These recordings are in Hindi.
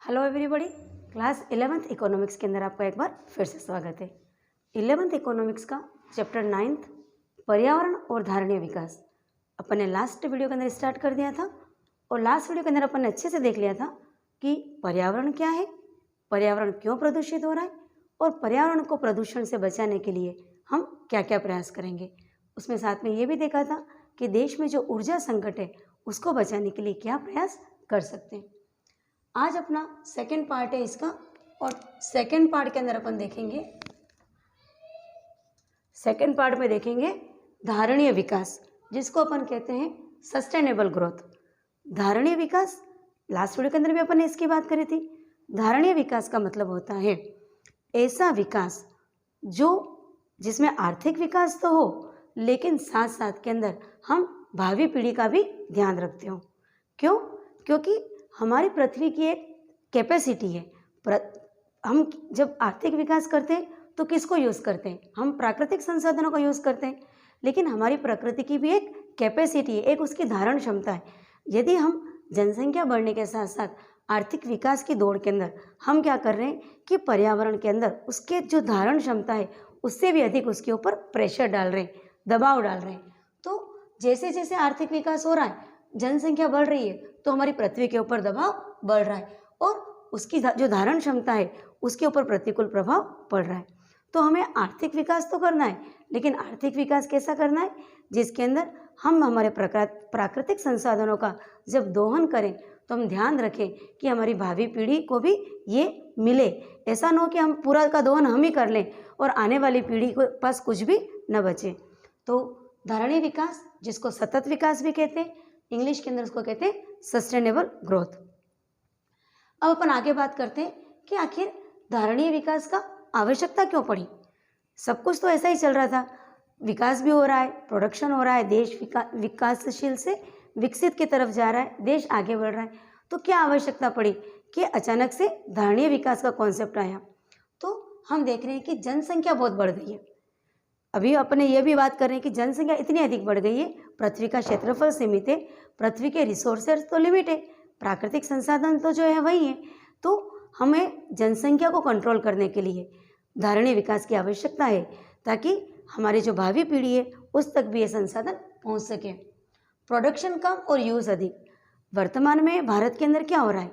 Hello everybody. Class 11th economics के अंदर आपका एक बार फिर से स्वागत है। 11th इकोनॉमिक्स का चैप्टर 9th पर्यावरण और धारणीय विकास अपन ने लास्ट वीडियो के अंदर स्टार्ट कर दिया था और लास्ट वीडियो के अंदर अपन ने अच्छे से देख लिया था कि पर्यावरण क्या है, पर्यावरण क्यों प्रदूषित हो रहा है और पर्यावरण को प्रदूषण से बचाने के लिए हम क्या क्या प्रयास करेंगे। उसमें साथ में ये भी देखा था कि देश में जो ऊर्जा संकट है उसको बचाने के लिए क्या प्रयास कर सकते हैं। आज अपना सेकंड पार्ट है इसका और सेकंड पार्ट के अंदर अपन देखेंगे, सेकंड पार्ट में देखेंगे धारणीय विकास, जिसको अपन कहते हैं सस्टेनेबल ग्रोथ। धारणीय विकास लास्ट वीडियो के अंदर भी अपन ने इसकी बात करी थी। धारणीय विकास का मतलब होता है ऐसा विकास जो जिसमें आर्थिक विकास तो हो लेकिन साथ साथ के अंदर हम भावी पीढ़ी का भी ध्यान रखते हो। क्यों? क्योंकि हमारी पृथ्वी की एक कैपेसिटी है। हम जब आर्थिक विकास करते हैं तो किसको यूज़ करते हैं? हम प्राकृतिक संसाधनों का यूज़ करते हैं, लेकिन हमारी प्रकृति की भी एक कैपेसिटी है, एक उसकी धारण क्षमता है। यदि हम जनसंख्या बढ़ने के साथ साथ आर्थिक विकास की दौड़ के अंदर हम क्या कर रहे हैं कि पर्यावरण के अंदर उसके जो धारण क्षमता है उससे भी अधिक उसके ऊपर प्रेशर डाल रहे हैं, दबाव डाल रहे हैं। तो जैसे जैसे आर्थिक विकास हो रहा है, जनसंख्या बढ़ रही है, तो हमारी पृथ्वी के ऊपर दबाव बढ़ रहा है और उसकी जो धारण क्षमता है उसके ऊपर प्रतिकूल प्रभाव पड़ रहा है। तो हमें आर्थिक विकास तो करना है, लेकिन आर्थिक विकास कैसा करना है जिसके अंदर हम हमारे प्राकृतिक संसाधनों का जब दोहन करें तो हम ध्यान रखें कि हमारी भावी पीढ़ी को भी ये मिले। ऐसा ना हो कि हम पूरा का दोहन हम ही कर लें और आने वाली पीढ़ी के पास कुछ भी न बचे। तो धारणीय विकास, जिसको सतत विकास भी कहते हैं, इंग्लिश के अंदर उसको कहते हैं सस्टेनेबल ग्रोथ। अब अपन आगे बात करते हैं कि आखिर धारणीय विकास का आवश्यकता क्यों पड़ी। सब कुछ तो ऐसा ही चल रहा था, विकास भी हो रहा है, प्रोडक्शन हो रहा है, देश विकासशील से विकसित की तरफ जा रहा है, देश आगे बढ़ रहा है। तो क्या आवश्यकता पड़ी कि अचानक से धारणीय विकास का कॉन्सेप्ट आया? तो हम देख रहे हैं कि जनसंख्या बहुत बढ़ गई है। अभी अपने ये भी बात कर रहे हैं कि जनसंख्या इतनी अधिक बढ़ गई है, पृथ्वी का क्षेत्रफल सीमित है, पृथ्वी के रिसोर्सेज तो लिमिट है, प्राकृतिक संसाधन तो जो है वही है। तो हमें जनसंख्या को कंट्रोल करने के लिए धारणीय विकास की आवश्यकता है ताकि हमारी जो भावी पीढ़ी है उस तक भी ये संसाधन पहुंच सके। प्रोडक्शन कम और यूज़ अधिक। वर्तमान में भारत के अंदर क्या हो रहा है,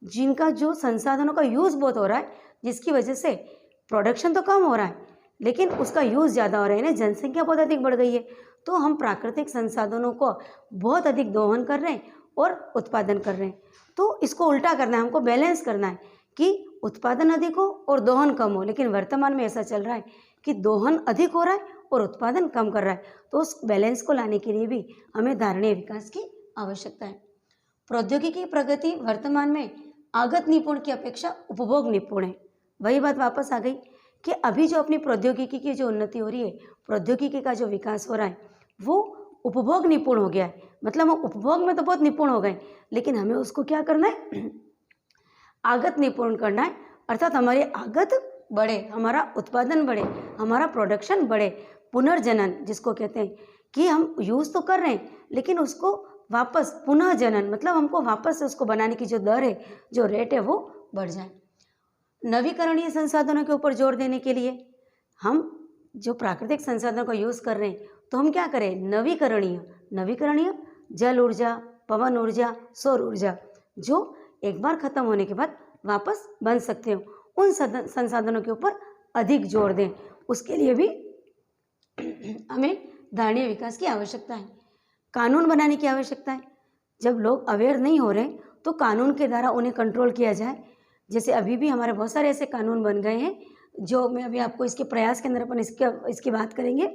जिनका जो संसाधनों का यूज़ बहुत हो रहा है, जिसकी वजह से प्रोडक्शन तो कम हो रहा है लेकिन उसका यूज़ ज़्यादा हो रहा है ना, जनसंख्या बहुत अधिक बढ़ गई है। तो हम प्राकृतिक संसाधनों को बहुत अधिक दोहन कर रहे हैं और उत्पादन कर रहे हैं। तो इसको उल्टा करना है, हमको बैलेंस करना है कि उत्पादन अधिक हो और दोहन कम हो। लेकिन वर्तमान में ऐसा चल रहा है कि दोहन अधिक हो रहा है और उत्पादन कम कर रहा है। तो उस बैलेंस को लाने के लिए भी हमें धारणीय विकास की आवश्यकता है। प्रौद्योगिकी प्रगति वर्तमान में आगत निपुण की अपेक्षा उपभोग निपुण है। वही बात वापस आ गई कि अभी जो अपनी प्रौद्योगिकी की जो उन्नति हो रही है, प्रौद्योगिकी का जो विकास हो रहा है वो उपभोग निपुण हो गया है। मतलब हम उपभोग में तो बहुत निपुण हो गए, लेकिन हमें उसको क्या करना है, आगत निपुण करना है। अर्थात हमारी आगत बढ़े, हमारा उत्पादन बढ़े, हमारा प्रोडक्शन बढ़े। पुनर्जनन जिसको कहते हैं कि हम यूज़ तो कर रहे हैं लेकिन उसको वापस पुनः जनन, मतलब हमको वापस से उसको बनाने की जो दर है, जो रेट है वो बढ़ जाए। नवीकरणीय संसाधनों के ऊपर जोर देने के लिए हम जो प्राकृतिक संसाधनों का यूज़ कर रहे हैं तो हम क्या करें, नवीकरणीय जल ऊर्जा, पवन ऊर्जा, सौर ऊर्जा जो एक बार ख़त्म होने के बाद वापस बन सकते हो, उन संसाधनों के ऊपर अधिक जोर दें। उसके लिए भी हमें धारणीय विकास की आवश्यकता है। कानून बनाने की आवश्यकता है। जब लोग अवेयर नहीं हो रहे तो कानून के द्वारा उन्हें कंट्रोल किया जाए। जैसे अभी भी हमारे बहुत सारे ऐसे कानून बन गए हैं जो मैं अभी आपको इसके प्रयास के अंदर अपन इसकी बात करेंगे।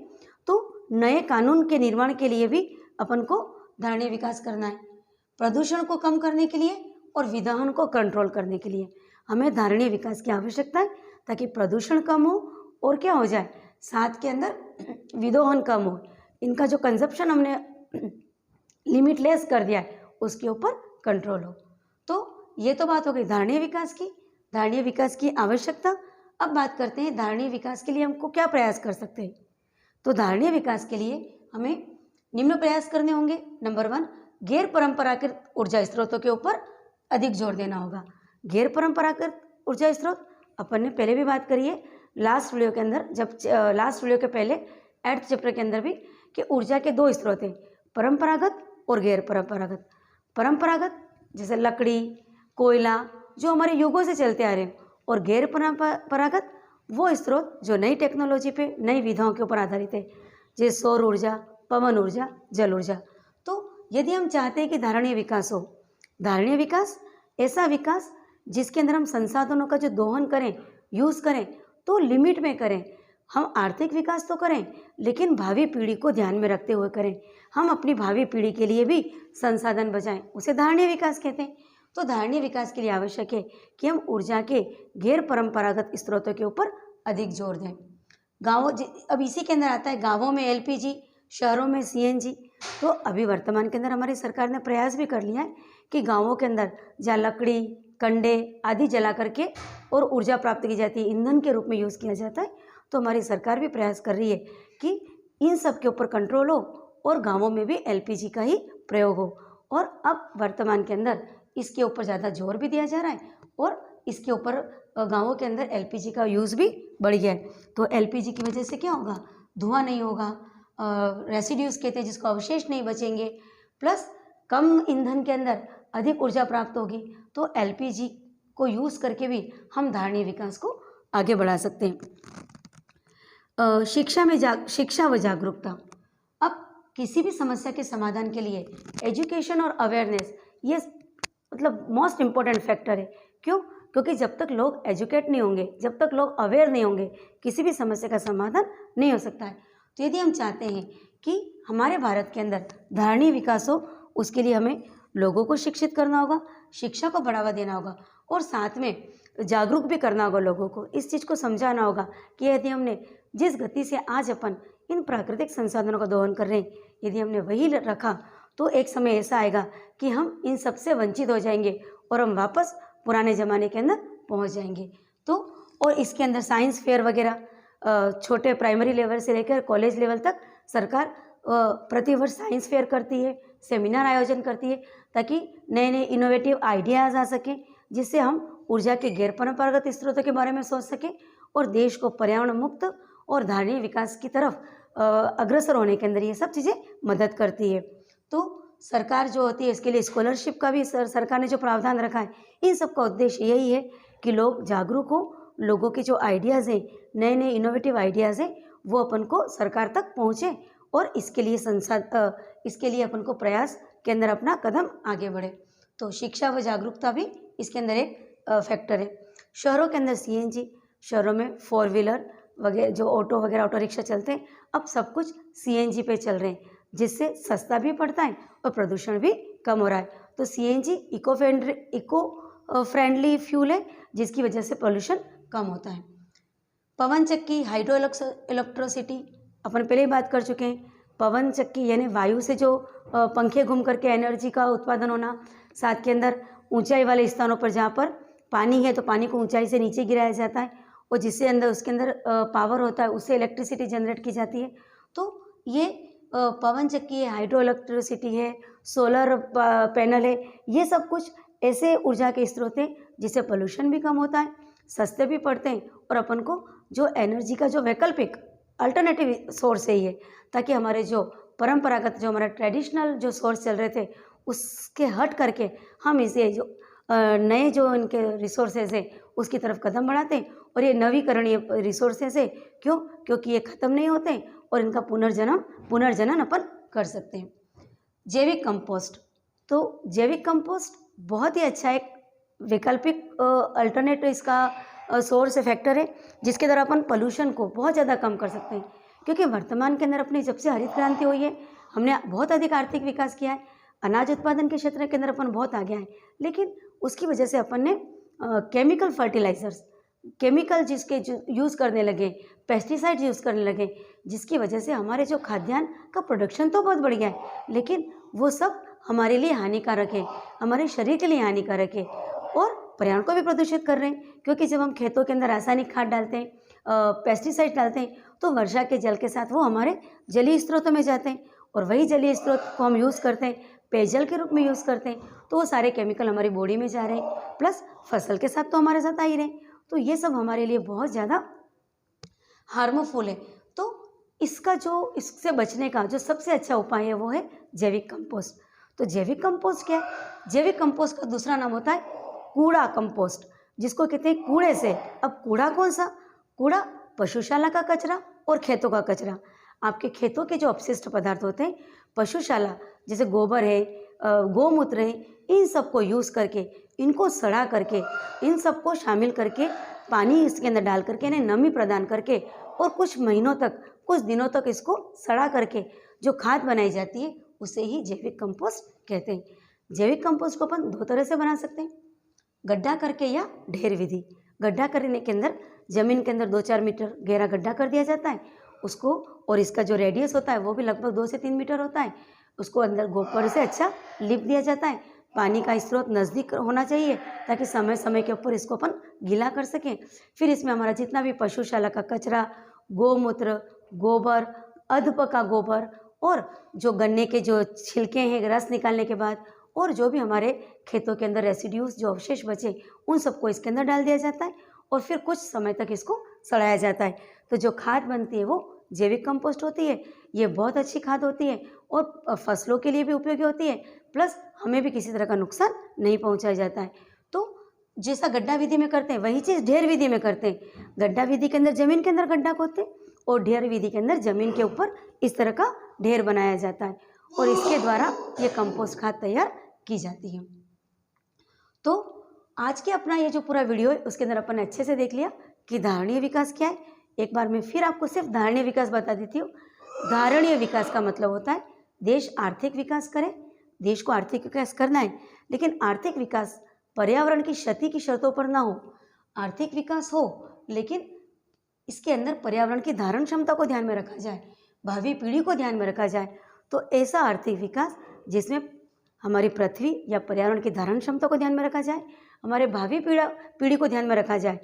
तो नए कानून के निर्माण के लिए भी अपन को धारणीय विकास करना है। प्रदूषण को कम करने के लिए और विधान को कंट्रोल करने के लिए हमें धारणीय विकास की आवश्यकता है ताकि प्रदूषण कम हो और क्या हो जाए, साथ के अंदर विदोहन कम हो। इनका जो कंजप्शन हमने लिमिटलेस कर दिया है उसके ऊपर कंट्रोल हो। तो ये तो बात हो गई धारणीय विकास की, धारणीय विकास की आवश्यकता। अब बात करते हैं धारणीय विकास के लिए हमको क्या प्रयास कर सकते हैं। तो धारणीय विकास के लिए हमें निम्न प्रयास करने होंगे। नंबर 1, गैर परंपरागत ऊर्जा स्रोतों के ऊपर अधिक जोर देना होगा। गैर परंपरागत ऊर्जा स्रोत अपन ने पहले भी बात करी है लास्ट वीडियो के अंदर, जब लास्ट वीडियो के पहले 8th चैप्टर के अंदर भी, कि ऊर्जा के 2 स्रोत हैं, परंपरागत और गैर परंपरागत। परंपरागत जैसे लकड़ी, कोयला, जो हमारे युगों से चलते आ रहे हैं, और गैर परंपरागत वो स्रोत जो नई टेक्नोलॉजी पे, नई विधाओं के ऊपर आधारित है, जैसे सौर ऊर्जा, पवन ऊर्जा, जल ऊर्जा। तो यदि हम चाहते हैं कि धारणीय विकास हो, धारणीय विकास ऐसा विकास जिसके अंदर हम संसाधनों का जो दोहन करें, यूज़ करें, तो लिमिट में करें। हम आर्थिक विकास तो करें, लेकिन भावी पीढ़ी को ध्यान में रखते हुए करें। हम अपनी भावी पीढ़ी के लिए भी संसाधन बचाएं, उसे धारणीय विकास कहते हैं। तो धारणीय विकास के लिए आवश्यक है कि हम ऊर्जा के गैर परंपरागत स्रोतों के ऊपर अधिक जोर दें। गाँवों, अब इसी के अंदर आता है गाँवों में एलपीजी, शहरों में सीएनजी। तो अभी वर्तमान के अंदर हमारी सरकार ने प्रयास भी कर लिया है कि गाँवों के अंदर जहाँ लकड़ी, कंडे आदि जला करके और ऊर्जा प्राप्त की जाती है, ईंधन के रूप में यूज़ किया जाता है। तो हमारी सरकार भी प्रयास कर रही है कि इन सब के ऊपर कंट्रोल हो और गाँवों में भी एलपीजी का ही प्रयोग हो। और अब वर्तमान के अंदर इसके ऊपर ज़्यादा जोर भी दिया जा रहा है और इसके ऊपर गाँवों के अंदर एलपीजी का यूज़ भी बढ़ गया है। तो एलपीजी की वजह से क्या होगा, धुआं नहीं होगा, रेसिड्यूज कहते हैं जिसको, अवशेष नहीं बचेंगे, प्लस कम ईंधन के अंदर अधिक ऊर्जा प्राप्त होगी। तो एलपीजी को यूज़ करके भी हम धारणीय विकास को आगे बढ़ा सकते हैं। शिक्षा व जागरूकता। अब किसी भी समस्या के समाधान के लिए एजुकेशन और अवेयरनेस ये मतलब मोस्ट इम्पॉर्टेंट फैक्टर है। क्यों? क्योंकि जब तक लोग एजुकेट नहीं होंगे, जब तक लोग अवेयर नहीं होंगे, किसी भी समस्या का समाधान नहीं हो सकता है। तो यदि हम चाहते हैं कि हमारे भारत के अंदर धारणीय विकास हो, उसके लिए हमें लोगों को शिक्षित करना होगा, शिक्षा को बढ़ावा देना होगा और साथ में जागरूक भी करना होगा लोगों को। इस चीज़ को समझाना होगा कि यदि हमने जिस गति से आज अपन इन प्राकृतिक संसाधनों का दोहन कर रहे हैं, यदि हमने वही रखा तो एक समय ऐसा आएगा कि हम इन सब से वंचित हो जाएंगे और हम वापस पुराने ज़माने के अंदर पहुंच जाएंगे। तो और इसके अंदर साइंस फेयर वगैरह छोटे प्राइमरी लेवल से लेकर कॉलेज लेवल तक सरकार प्रतिवर्ष साइंस फेयर करती है, सेमिनार आयोजन करती है, ताकि नए नए इनोवेटिव आइडियाज़ आ सकें, जिससे हम ऊर्जा के गैर परंपरागत स्रोतों के बारे में सोच सकें और देश को पर्यावरण मुक्त और धारणीय विकास की तरफ अग्रसर होने के अंदर ये सब चीज़ें मदद करती है। तो सरकार जो होती है इसके लिए स्कॉलरशिप का भी सरकार ने जो प्रावधान रखा है, इन सब का उद्देश्य यही है कि लोग जागरूक हो, लोगों के जो आइडियाज़ हैं, नए नए इनोवेटिव आइडियाज़ हैं, वो अपन को सरकार तक पहुँचे और इसके लिए अपन को प्रयास के अंदर अपना कदम आगे बढ़े। तो शिक्षा व जागरूकता भी इसके अंदर एक फैक्टर है। शहरों के अंदर सीएनजी, शहरों में 4 व्हीलर वगैरह, जो ऑटो वगैरह, ऑटो रिक्शा चलते हैं, अब सब कुछ सीएनजी पे चल रहे हैं, जिससे सस्ता भी पड़ता है और प्रदूषण भी कम हो रहा है। तो सीएनजी इको फ्रेंडली फ्यूल है, जिसकी वजह से पोल्यूशन कम होता है। पवन चक्की, हाइड्रो इलेक्ट्रिसिटी, अपन पहले ही बात कर चुके हैं। पवन चक्की यानी वायु से जो पंखे घूम करके एनर्जी का उत्पादन होना, साथ के अंदर ऊंचाई वाले स्थानों पर जहाँ पर पानी है तो पानी को ऊंचाई से नीचे गिराया जाता है और जिससे उसके अंदर पावर होता है, उससे इलेक्ट्रिसिटी जनरेट की जाती है। तो ये पवन चक्की है, हाइड्रो इलेक्ट्रिसिटी है, सोलर पैनल है, ये सब कुछ ऐसे ऊर्जा के स्रोत हैं जिससे पोल्यूशन भी कम होता है, सस्ते भी पड़ते हैं और अपन को जो एनर्जी का जो वैकल्पिक अल्टरनेटिव सोर्स है ये, ताकि हमारे जो परंपरागत, जो हमारा ट्रेडिशनल जो सोर्स चल रहे थे उसके हट करके हम इसे जो नए जो इनके रिसोर्सेज है उसकी तरफ कदम बढ़ाते हैं। और ये नवीकरणीय रिसोर्सेज है, क्यों? क्योंकि ये ख़त्म नहीं होते हैं और इनका पुनर्जनन अपन कर सकते हैं। जैविक कंपोस्ट, तो जैविक कंपोस्ट बहुत ही अच्छा एक वैकल्पिक अल्टरनेटिव इसका सोर्स फैक्टर है, जिसके द्वारा अपन पोल्यूशन को बहुत ज़्यादा कम कर सकते हैं। क्योंकि वर्तमान के अंदर अपनी जब से हरित क्रांति हुई है, हमने बहुत अधिक आर्थिक विकास किया है, अनाज उत्पादन के क्षेत्र के अंदर अपन बहुत आगे आए, लेकिन उसकी वजह से अपन ने केमिकल फर्टिलाइजर्स, केमिकल जिसके यूज़ करने लगे, पेस्टिसाइड्स यूज़ करने लगे, जिसकी वजह से हमारे जो खाद्यान्न का प्रोडक्शन तो बहुत बढ़ गया है, लेकिन वो सब हमारे लिए हानिकारक है, हमारे शरीर के लिए हानिकारक है और पर्यावरण को भी प्रदूषित कर रहे हैं। क्योंकि जब हम खेतों के अंदर रासायनिक खाद डालते हैं, पेस्टिसाइड डालते हैं, तो वर्षा के जल के साथ वो हमारे जलीय स्रोतों में जाते हैं और वही जलीय स्रोत को हम यूज़ करते हैं, पेयजल के रूप में यूज़ करते हैं। तो वो सारे केमिकल हमारी बॉडी में जा रहे हैं, प्लस फसल के साथ तो हमारे साथ आ ही रहे हैं। तो ये सब हमारे लिए बहुत ज़्यादा हार्मफुल है। तो इससे बचने का जो सबसे अच्छा उपाय है वो है जैविक कंपोस्ट। तो जैविक कंपोस्ट क्या है? जैविक कंपोस्ट का दूसरा नाम होता है कूड़ा कंपोस्ट, जिसको कहते हैं कूड़े से। अब कूड़ा कौन सा? कूड़ा पशुशाला का कचरा और खेतों का कचरा। आपके खेतों के जो अपशिष्ट पदार्थ होते हैं, पशुशाला जैसे गोबर है, गौमूत्र है, इन सबको यूज़ करके, इनको सड़ा करके, इन सबको शामिल करके, पानी इसके अंदर डाल करके, इन्हें नमी प्रदान करके और कुछ महीनों तक, कुछ दिनों तक इसको सड़ा करके जो खाद बनाई जाती है उसे ही जैविक कंपोस्ट कहते हैं। जैविक कंपोस्ट को अपन दो तरह से बना सकते हैं, गड्ढा करके या ढेर विधि। गड्ढा करने के अंदर ज़मीन के अंदर 2-4 मीटर गहरा गड्ढा कर दिया जाता है उसको, और इसका जो रेडियस होता है वो भी लगभग 2 से 3 मीटर होता है। उसको अंदर गोबर से अच्छा लिप दिया जाता है। पानी का स्रोत नज़दीक होना चाहिए ताकि समय समय के ऊपर इसको अपन गीला कर सकें। फिर इसमें हमारा जितना भी पशुशाला का कचरा, गौमूत्र, गोबर, अधपका गोबर और जो गन्ने के जो छिलके हैं रस निकालने के बाद, और जो भी हमारे खेतों के अंदर रेसिड्यूज जो अवशेष बचे, उन सबको इसके अंदर डाल दिया जाता है और फिर कुछ समय तक इसको सड़ाया जाता है। तो जो खाद बनती है वो जैविक कंपोस्ट होती है। ये बहुत अच्छी खाद होती है और फसलों के लिए भी उपयोगी होती है, प्लस हमें भी किसी तरह का नुकसान नहीं पहुंचाया जाता है। तो जैसा गड्ढा विधि में करते हैं वही चीज़ ढेर विधि में करते हैं। गड्ढा विधि के अंदर ज़मीन के अंदर गड्ढा खोदते हैं और ढेर विधि के अंदर ज़मीन के ऊपर इस तरह का ढेर बनाया जाता है और इसके द्वारा ये कंपोस्ट खाद तैयार की जाती है। तो आज के अपना ये जो पूरा वीडियो है उसके अंदर अपन ने अच्छे से देख लिया कि धारणीय विकास क्या है। एक बार मैं फिर आपको सिर्फ धारणीय विकास बता देती हूँ। धारणीय विकास का मतलब होता है देश आर्थिक विकास करे, देश को आर्थिक विकास करना है, लेकिन आर्थिक विकास पर्यावरण की क्षति की शर्तों पर ना हो। आर्थिक विकास हो लेकिन इसके अंदर पर्यावरण की धारण क्षमता को ध्यान में रखा जाए, भावी पीढ़ी को ध्यान में रखा जाए। तो ऐसा आर्थिक विकास जिसमें हमारी पृथ्वी या पर्यावरण की धारण क्षमता को ध्यान में रखा जाए, हमारे भावी पीढ़ी को ध्यान में रखा जाए,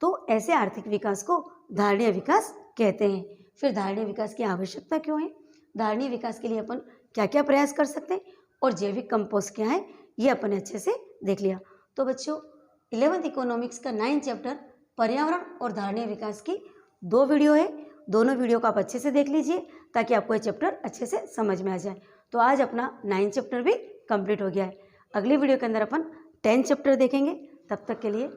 तो ऐसे आर्थिक विकास को धारणीय विकास कहते हैं। फिर धारणीय विकास की आवश्यकता क्यों है, धारणीय विकास के लिए अपन क्या क्या प्रयास कर सकते हैं और जैविक कंपोस्ट क्या है, ये अपन अच्छे से देख लिया। तो बच्चों 11th इकोनॉमिक्स का 9th चैप्टर पर्यावरण और धारणीय विकास की 2 वीडियो है। दोनों वीडियो को आप अच्छे से देख लीजिए ताकि आपको ये चैप्टर अच्छे से समझ में आ जाए। तो आज अपना 9th चैप्टर भी कंप्लीट हो गया है। अगली वीडियो के अंदर अपन 10th चैप्टर देखेंगे। तब तक के लिए